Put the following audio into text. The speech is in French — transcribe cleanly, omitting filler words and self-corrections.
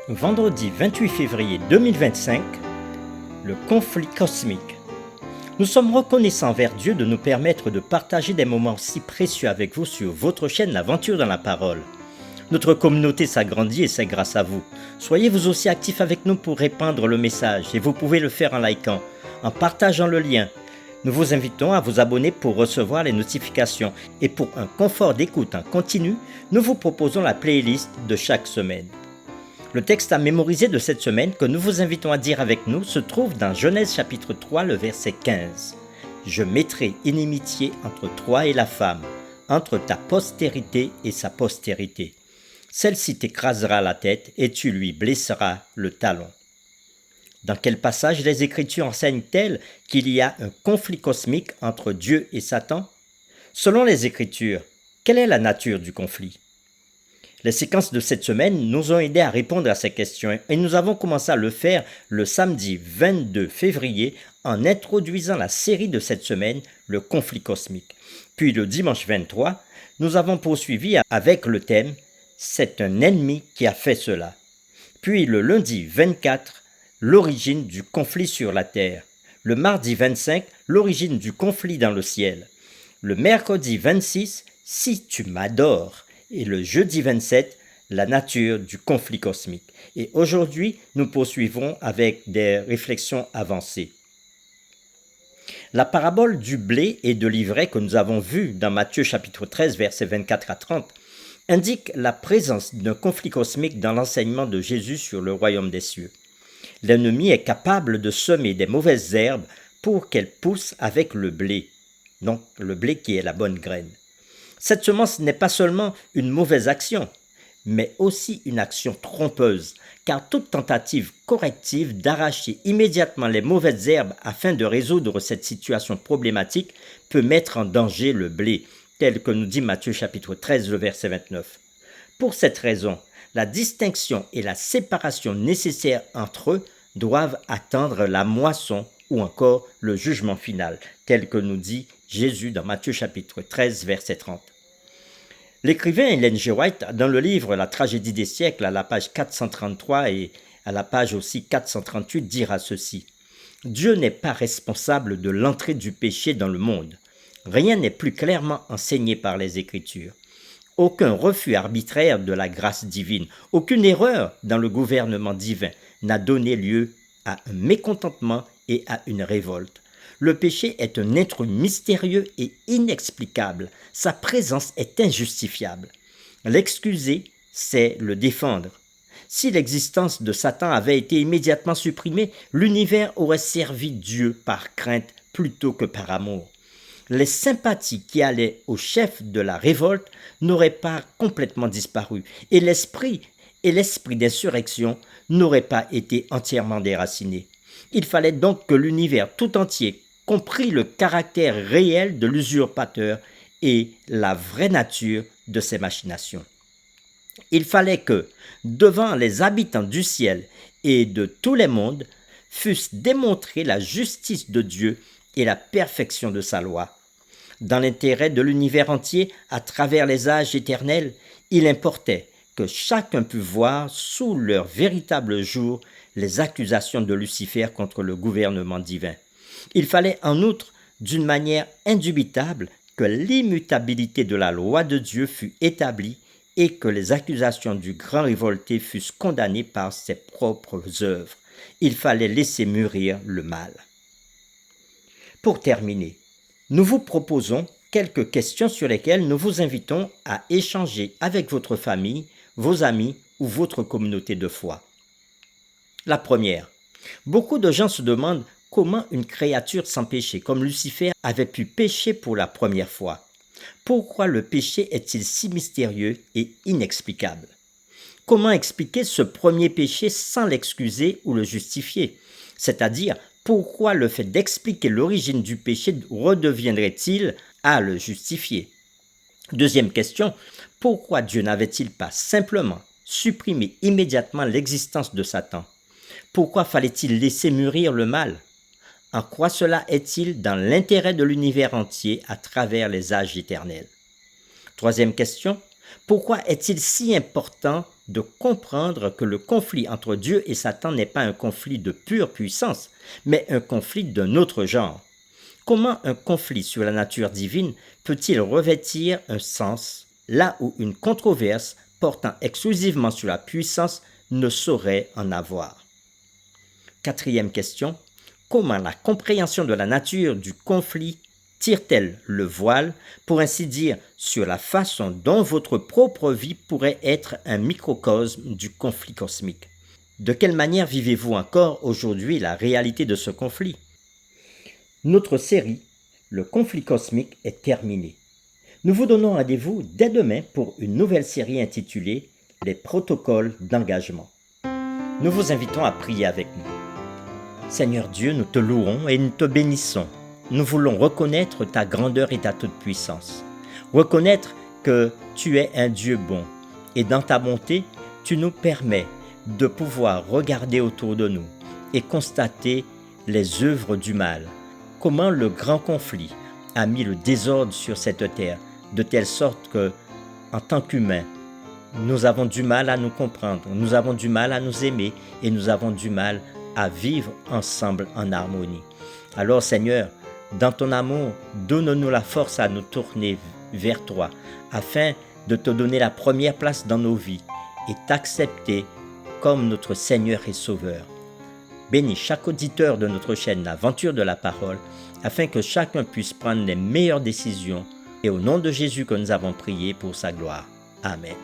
Vendredi 28 février 2025, le conflit cosmique. Nous sommes reconnaissants envers Dieu de nous permettre de partager des moments si précieux avec vous sur votre chaîne L'Aventure dans la Parole. Notre communauté s'agrandit et c'est grâce à vous. Soyez vous aussi actifs avec nous pour répandre le message et vous pouvez le faire en likant, en partageant le lien. Nous vous invitons à vous abonner pour recevoir les notifications et pour un confort d'écoute en continu, nous vous proposons la playlist de chaque semaine. Le texte à mémoriser de cette semaine que nous vous invitons à dire avec nous se trouve dans Genèse chapitre 3, le verset 15. « Je mettrai inimitié entre toi et la femme, entre ta postérité et sa postérité. Celle-ci t'écrasera la tête et tu lui blesseras le talon. » Dans quel passage les Écritures enseignent-elles qu'il y a un conflit cosmique entre Dieu et Satan? Selon les Écritures, quelle est la nature du conflit? Les séquences de cette semaine nous ont aidés à répondre à ces questions et nous avons commencé à le faire le samedi 22 février en introduisant la série de cette semaine, le conflit cosmique. Puis le dimanche 23, nous avons poursuivi avec le thème « C'est un ennemi qui a fait cela ». Puis le lundi 24, l'origine du conflit sur la terre. Le mardi 25, l'origine du conflit dans le ciel. Le mercredi 26, si tu m'adores. Et le jeudi 27, la nature du conflit cosmique. Et aujourd'hui, nous poursuivons avec des réflexions avancées. La parabole du blé et de l'ivraie que nous avons vue dans Matthieu chapitre 13, versets 24 à 30, indique la présence d'un conflit cosmique dans l'enseignement de Jésus sur le royaume des cieux. L'ennemi est capable de semer des mauvaises herbes pour qu'elles poussent avec le blé, donc le blé qui est la bonne graine. Cette semence n'est pas seulement une mauvaise action, mais aussi une action trompeuse, car toute tentative corrective d'arracher immédiatement les mauvaises herbes afin de résoudre cette situation problématique peut mettre en danger le blé, tel que nous dit Matthieu chapitre 13, le verset 29. Pour cette raison, la distinction et la séparation nécessaires entre eux doivent attendre la moisson ou encore le jugement final, tel que nous dit Jésus dans Matthieu chapitre 13, verset 30. L'écrivain Ellen G. White, dans le livre La tragédie des siècles, à la page 433 et à la page aussi 438, dira ceci. « Dieu n'est pas responsable de l'entrée du péché dans le monde. Rien n'est plus clairement enseigné par les Écritures. Aucun refus arbitraire de la grâce divine, aucune erreur dans le gouvernement divin n'a donné lieu à un mécontentement et à une révolte. Le péché est un être mystérieux et inexplicable. Sa présence est injustifiable. L'excuser, c'est le défendre. Si l'existence de Satan avait été immédiatement supprimée, l'univers aurait servi Dieu par crainte plutôt que par amour. Les sympathies qui allaient au chef de la révolte n'auraient pas complètement disparu et l'esprit d'insurrection n'aurait pas été entièrement déraciné. Il fallait donc que l'univers tout entier comprit le caractère réel de l'usurpateur et la vraie nature de ses machinations. Il fallait que, devant les habitants du ciel et de tous les mondes, fussent démontrées la justice de Dieu et la perfection de sa loi. Dans l'intérêt de l'univers entier, à travers les âges éternels, il importait que chacun pût voir sous leur véritable jour les accusations de Lucifer contre le gouvernement divin. Il fallait en outre, d'une manière indubitable, que l'immutabilité de la loi de Dieu fût établie et que les accusations du grand révolté fussent condamnées par ses propres œuvres. Il fallait laisser mûrir le mal. Pour terminer, nous vous proposons quelques questions sur lesquelles nous vous invitons à échanger avec votre famille, vos amis ou votre communauté de foi. La première, beaucoup de gens se demandent comment une créature sans péché comme Lucifer avait pu pécher pour la première fois. Pourquoi le péché est-il si mystérieux et inexplicable? Comment expliquer ce premier péché sans l'excuser ou le justifier? C'est-à-dire, pourquoi le fait d'expliquer l'origine du péché redeviendrait-il à le justifier? Deuxième question, pourquoi Dieu n'avait-il pas simplement supprimé immédiatement l'existence de Satan? Pourquoi fallait-il laisser mûrir le mal? En quoi cela est-il dans l'intérêt de l'univers entier à travers les âges éternels? Troisième question, pourquoi est-il si important de comprendre que le conflit entre Dieu et Satan n'est pas un conflit de pure puissance, mais un conflit d'un autre genre. Comment un conflit sur la nature divine peut-il revêtir un sens là où une controverse portant exclusivement sur la puissance ne saurait en avoir? Quatrième question. Comment la compréhension de la nature du conflit tire-t-elle le voile, pour ainsi dire, sur la façon dont votre propre vie pourrait être un microcosme du conflit cosmique? De quelle manière vivez-vous encore aujourd'hui la réalité de ce conflit? Notre série, Le conflit cosmique, est terminée. Nous vous donnons rendez-vous dès demain pour une nouvelle série intitulée Les protocoles d'engagement. Nous vous invitons à prier avec nous. Seigneur Dieu, nous te louons et nous te bénissons. Nous voulons reconnaître ta grandeur et ta toute-puissance. Reconnaître que tu es un Dieu bon. Et dans ta bonté, tu nous permets de pouvoir regarder autour de nous et constater les œuvres du mal. Comment le grand conflit a mis le désordre sur cette terre, de telle sorte que, en tant qu'humains, nous avons du mal à nous comprendre, nous avons du mal à nous aimer et nous avons du mal à vivre ensemble en harmonie. Alors Seigneur, dans ton amour, donne-nous la force à nous tourner vers toi, afin de te donner la première place dans nos vies et t'accepter comme notre Seigneur et Sauveur. Bénis chaque auditeur de notre chaîne L'Aventure de la Parole, afin que chacun puisse prendre les meilleures décisions, et au nom de Jésus que nous avons prié pour sa gloire. Amen.